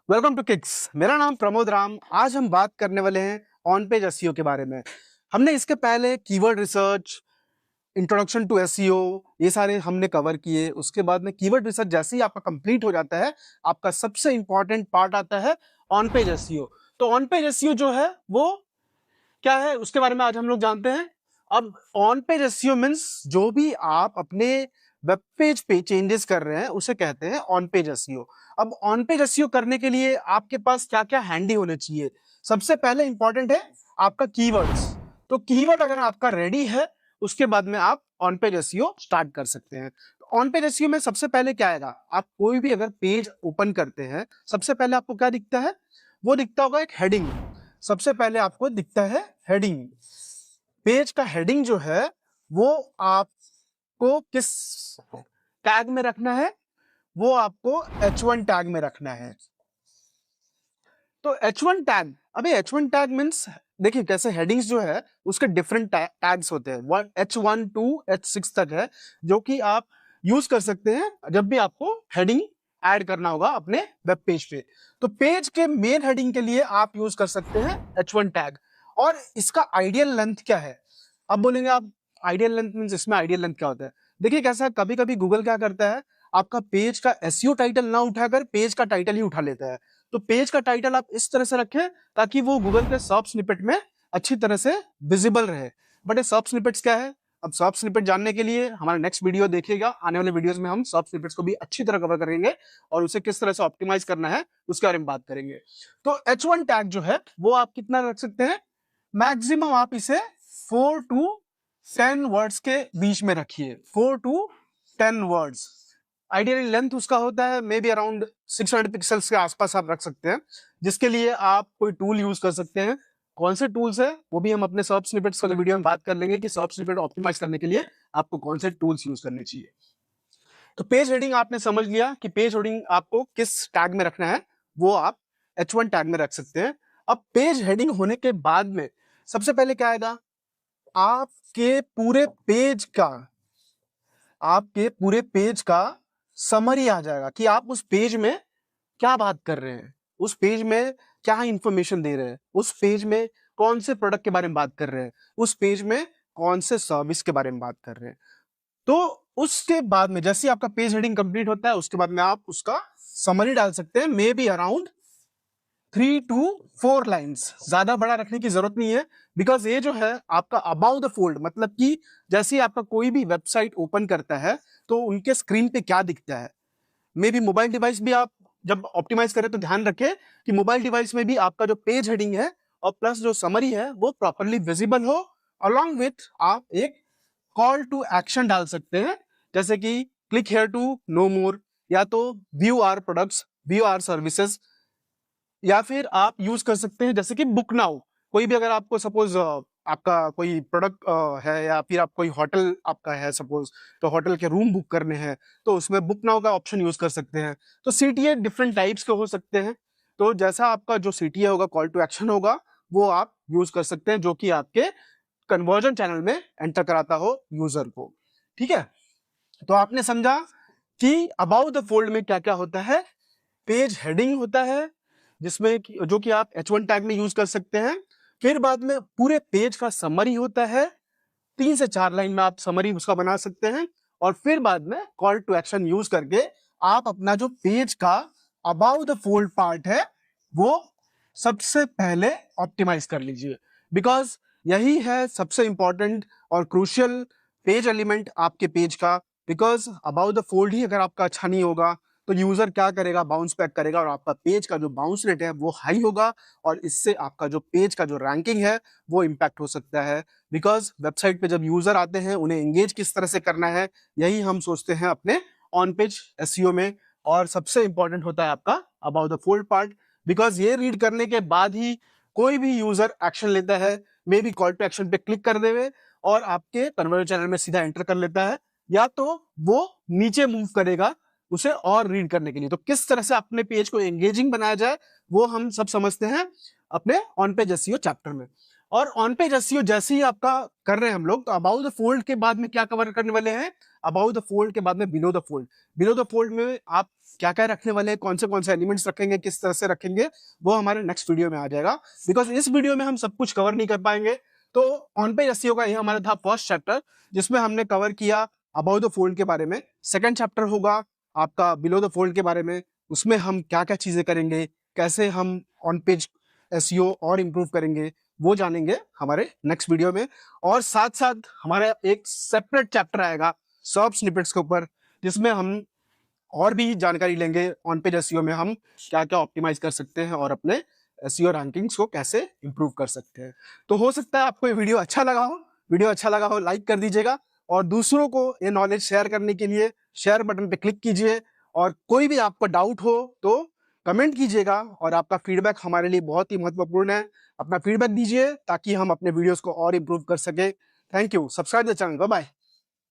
Welcome to kicks. मेरा नाम प्रमोद राम। आज हम बात करने वाले हैं ऑन पेज एसईओ के बारे में। हमने इसके पहले keyword research, introduction to SEO, ये सारे हमने कवर किए। उसके बाद में कीवर्ड रिसर्च जैसे ही आपका कंप्लीट हो जाता है, आपका सबसे इंपॉर्टेंट पार्ट आता है ऑन पेज एसईओ। तो ऑन पेज एसईओ जो है वो क्या है, उसके बारे में आज हम लोग जानते हैं। अब ऑन पेज एसईओ मींस जो भी आप अपने वेब पेज पे चेंजेस कर रहे हैं उसे कहते हैं ऑन पेज एसईओ। अब ऑन पेज एसईओ करने के लिए आपके पास क्या क्या हैंडी होने चाहिए। सबसे पहले इंपॉर्टेंट है आपका कीवर्ड्स। तो कीवर्ड अगर आपका रेडी है, उसके बाद में आप ऑन पेज एसईओ स्टार्ट कर सकते हैं। ऑन पेज एसईओ में सबसे पहले क्या आएगा, आप कोई भी अगर पेज ओपन करते हैं, सबसे पहले आपको क्या दिखता है, वो दिखता होगा एक हेडिंग। सबसे पहले आपको दिखता है हेडिंग। पेज का हेडिंग जो है वो आपको किस टैग में रखना है, वो आपको H1 टैग में रखना है। तो H1 टैग, अभी H1 टैग मींस देखिए कैसे हेडिंग्स जो है उसके डिफरेंट टैग्स होते हैं। H1 टू H6 तक है, जो कि आप यूज कर सकते हैं जब भी आपको हेडिंग ऐड करना होगा अपने वेब पेज पे। तो पेज के मेन हेडिंग के लिए आप यूज कर सकते हैं H1 टैग। और इसका आइडियल लेंथ क्या है। अब बोलेंगे आप आइडियल लेंथ मींस इसमें आइडियल लेंथ क्या होता है। देखिए कैसा, कभी कभी गूगल क्या करता है, आपका पेज का एसईओ टाइटल ना उठाकर पेज का टाइटल ही उठा लेता है। तो पेज का टाइटल आप इस तरह से रखें ताकि वो गूगल के सर्च स्निपेट में अच्छी तरह से विजिबल रहे। बट ये सर्च स्निपेट्स क्या है, अब सर्च स्निपेट जानने के लिए हमारा नेक्स्ट वीडियो देखिएगा। आने वाले वीडियोस में हम सर्च स्निपेट्स को भी अच्छी तरह कवर करेंगे और उसे किस तरह से ऑप्टिमाइज करना है उसके बारे में बात करेंगे। तो H1 टैग जो है वो आप कितना रख सकते हैं, मैक्सिमम आप इसे 4 टू 10 वर्ड्स के बीच में रखिए। 4 टू 10 वर्ड्स। आइडियली लेंथ उसका होता है मे बी अराउंड 600 पिक्सल्स के आसपास आप रख सकते हैं, जिसके लिए आप कोई टूल यूज कर सकते हैं। कौन से टूल्स है वो भी हम अपने सर्च स्निपेट्स वाले वीडियो में बात कर लेंगे कि सर्च स्निपेट ऑप्टिमाइज करने के लिए आपको कौन से टूल्स यूज करने चाहिए। तो पेज हेडिंग आपने समझ लिया कि पेज हेडिंग आपको किस टैग में रखना है, वो आप H1 टैग में रख सकते हैं। अब पेज हेडिंग होने के बाद में सबसे पहले क्या आएगा, आपके पूरे पेज का समरी आ जाएगा कि आप उस पेज में क्या बात कर रहे हैं, उस पेज में क्या इंफॉर्मेशन दे रहे हैं, उस पेज में कौन से प्रोडक्ट के बारे में बात कर रहे हैं, उस पेज में कौन से सर्विस के बारे में बात कर रहे हैं। तो उसके बाद में जैसे आपका पेज हेडिंग कंप्लीट होता है, उसके बाद में आप उसका समरी डाल सकते हैं, may be around 3 to 4 lines. ज्यादा बड़ा रखने की जरूरत नहीं है, बिकॉज ये जो है आपका अबाउट द फोल्ड, मतलब कि जैसे आपका कोई भी वेबसाइट ओपन करता है तो उनके स्क्रीन पे क्या दिखता है। मे बी मोबाइल डिवाइस भी आप जब ऑप्टिमाइज करें तो ध्यान रखें कि मोबाइल डिवाइस में भी आपका जो पेज हेडिंग है और प्लस जो समरी है वो प्रॉपरली विजिबल हो। अलॉन्ग विथ आप एक कॉल टू एक्शन डाल सकते हैं, जैसे कि click here to know more, या तो view our products, view our services, या फिर आप यूज कर सकते हैं जैसे कि बुक नाउ। कोई भी अगर आपको सपोज आपका कोई प्रोडक्ट है, या फिर आप कोई होटल आपका है सपोज, तो होटल के रूम बुक करने हैं तो उसमें बुक नाउ का ऑप्शन यूज कर सकते हैं। तो सीटीए डिफरेंट टाइप्स के हो सकते हैं। तो जैसा आपका जो सीटीए होगा, कॉल टू एक्शन होगा, वो आप यूज कर सकते हैं जो कि आपके कन्वर्जन चैनल में एंटर कराता हो यूजर को। ठीक है, तो आपने समझा कि अबाउट द फोल्ड में क्या क्या होता है। पेज हेडिंग होता है जिसमें जो कि आप H1 टैग में यूज कर सकते हैं। फिर बाद में पूरे पेज का समरी होता है, 3 से 4 लाइन में आप समरी उसका बना सकते हैं। और फिर बाद में कॉल टू एक्शन यूज करके आप अपना जो पेज का अबाउट द फोल्ड पार्ट है वो सबसे पहले ऑप्टिमाइज कर लीजिए, बिकॉज यही है सबसे इंपॉर्टेंट और क्रूशियल पेज एलिमेंट आपके पेज का। बिकॉज अबाउट द फोल्ड ही अगर आपका अच्छा नहीं होगा तो यूजर क्या करेगा, बाउंस बैक करेगा, और आपका पेज का जो बाउंस रेट है वो हाई होगा, और इससे आपका जो पेज का जो रैंकिंग है वो इम्पैक्ट हो सकता है। बिकॉज वेबसाइट पे जब यूजर आते हैं उन्हें एंगेज किस तरह से करना है, यही हम सोचते हैं अपने ऑन पेज एसईओ में। और सबसे इंपॉर्टेंट होता है आपका about the fold part, because ये रीड करने के बाद ही कोई भी यूजर एक्शन लेता है, may be call to action पे क्लिक कर देवे और आपके कन्वर्जन चैनल में सीधा एंटर कर लेता है, या तो वो नीचे मूव करेगा उसे और रीड करने के लिए। तो किस तरह से अपने पेज को एंगेजिंग बनाया जाए वो हम सब समझते हैं अपने ऑन पेज एसईओ चैप्टर में। और ऑन पेज एसईओ जैसे ही आपका कर रहे हैं हम लोग, तो अबाउट द फोल्ड के बाद में क्या कवर करने वाले हैं, अबाउट द फोल्ड के बाद में below the fold. Below the fold में आप क्या क्या रखने वाले हैं, कौन से एलिमेंट्स रखेंगे, किस तरह से रखेंगे, वो हमारे नेक्स्ट वीडियो में आ जाएगा, बिकॉज इस वीडियो में हम सब कुछ कवर नहीं कर पाएंगे। तो ऑन पेज एसईओ का ये हमारा था फर्स्ट चैप्टर, जिसमें हमने कवर किया अबाउट द फोल्ड के बारे में। सेकंड चैप्टर होगा आपका बिलो द फोल्ड के बारे में, उसमें हम क्या क्या चीजें करेंगे, कैसे हम ऑन पेज एसईओ और इम्प्रूव करेंगे, वो जानेंगे हमारे नेक्स्ट वीडियो में। और साथ साथ हमारा एक सेपरेट चैप्टर आएगा सर्प स्निपेट्स के ऊपर, जिसमें हम और भी जानकारी लेंगे ऑन पेज एसईओ में हम क्या क्या ऑप्टिमाइज कर सकते हैं और अपने एसईओ रैंकिंग्स को कैसे इंप्रूव कर सकते हैं। तो हो सकता है आपको ये वीडियो अच्छा लगा हो, लाइक कर दीजिएगा, और दूसरों को ये नॉलेज शेयर करने के लिए शेयर बटन पे क्लिक कीजिए। और कोई भी आपको डाउट हो तो कमेंट कीजिएगा, और आपका फीडबैक हमारे लिए बहुत ही महत्वपूर्ण है। अपना फीडबैक दीजिए ताकि हम अपने वीडियोस को और इम्प्रूव कर सके। Thank you. Subscribe the channel. Bye bye.